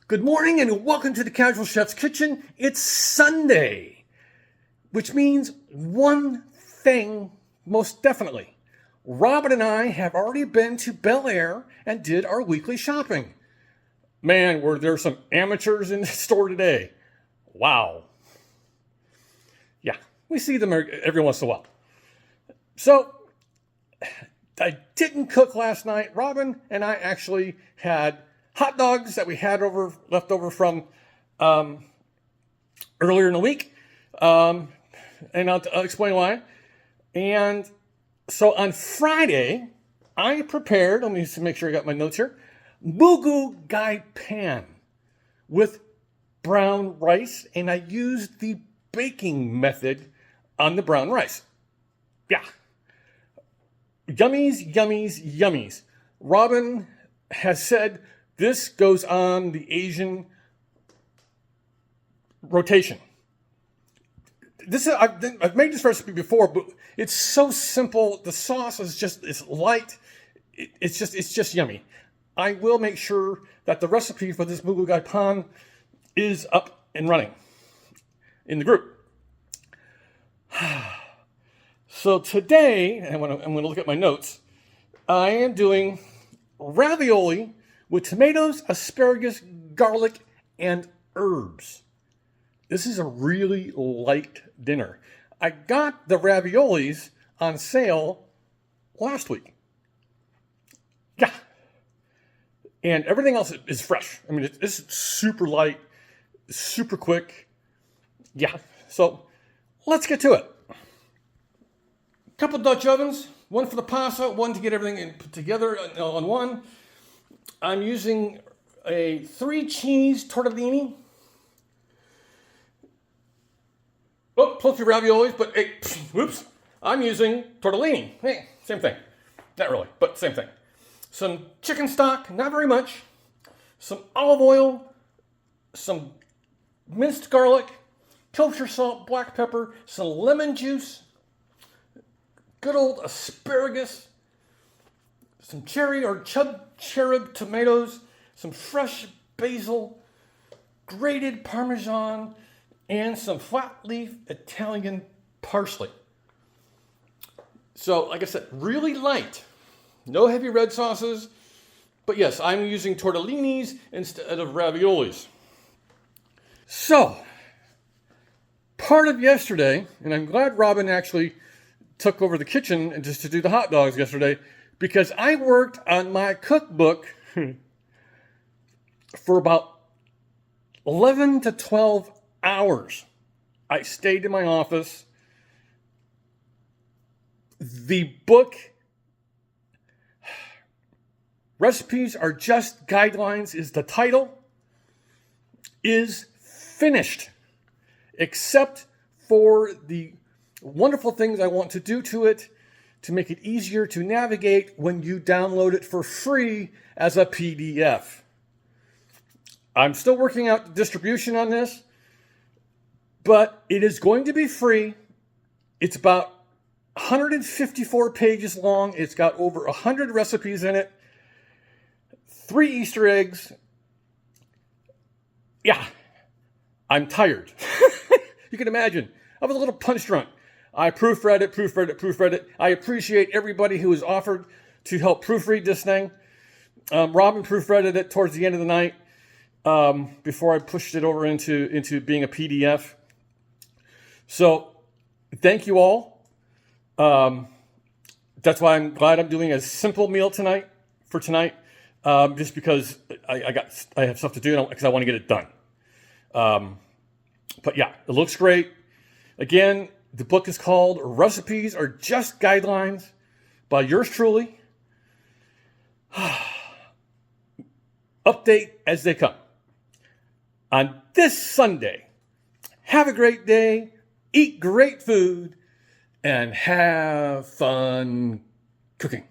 Good morning and welcome to the Casual Chef's Kitchen. It's Sunday, which means one thing most definitely. Robin and I have already been to Bel Air and did our weekly shopping. Man, were there some amateurs in the store today. Wow. Yeah, we see them every once in a while. So, I didn't cook last night. Robin and I actually had hot dogs that we had left over from earlier in the week. And I'll explain why. And so on Friday, I prepared, let me just make sure I got my notes here, mugu gai pan with brown rice. And I used the baking method on the brown rice. Yeah. Yummies, yummies, yummies. Robin has said this goes on the Asian rotation. I've made this recipe before, but it's so simple. The sauce is light. It's just yummy. I will make sure that the recipe for this mugu gai pan is up and running in the group. So today, I'm going to look at my notes. I am doing ravioli with tomatoes, asparagus, garlic, and herbs. This is a really light dinner. I got the raviolis on sale last week. Yeah. And everything else is fresh. I mean, it's super light, super quick. Yeah. So let's get to it. Couple Dutch ovens, one for the pasta, one to get everything put together on one. I'm using a 3-cheese tortellini. Oh, close to raviolis, but hey, whoops. I'm using tortellini. Hey, same thing. Not really, but same thing. Some chicken stock, not very much. Some olive oil, some minced garlic, kosher salt, black pepper, some lemon juice, good old asparagus, some cherry or cherub tomatoes, some fresh basil, grated Parmesan, and some flat leaf Italian parsley. So, like I said, really light. No heavy red sauces. But yes, I'm using tortellinis instead of raviolis. So, part of yesterday, and I'm glad Robin actually took over the kitchen and just to do the hot dogs yesterday, because I worked on my cookbook for about 11 to 12 hours. I stayed in my office. The book, Recipes Are Just Guidelines is the title, is finished, except for the wonderful things I want to do to it to make it easier to navigate when you download it for free as a PDF. I'm still working out the distribution on this, but it is going to be free. It's about 154 pages long. It's got over 100 recipes in it, 3 Easter eggs. Yeah, I'm tired. You can imagine. I was a little punch drunk. I proofread it. I appreciate everybody who has offered to help proofread this thing. Robin proofreaded it towards the end of the night before I pushed it over into being a PDF. So thank you all. That's why I'm glad I'm doing a simple meal tonight, just because I have stuff to do because I want to get it done. But yeah, it looks great. Again, the book is called Recipes Are Just Guidelines by yours truly. Update as they come. On this Sunday, have a great day, eat great food, and have fun cooking.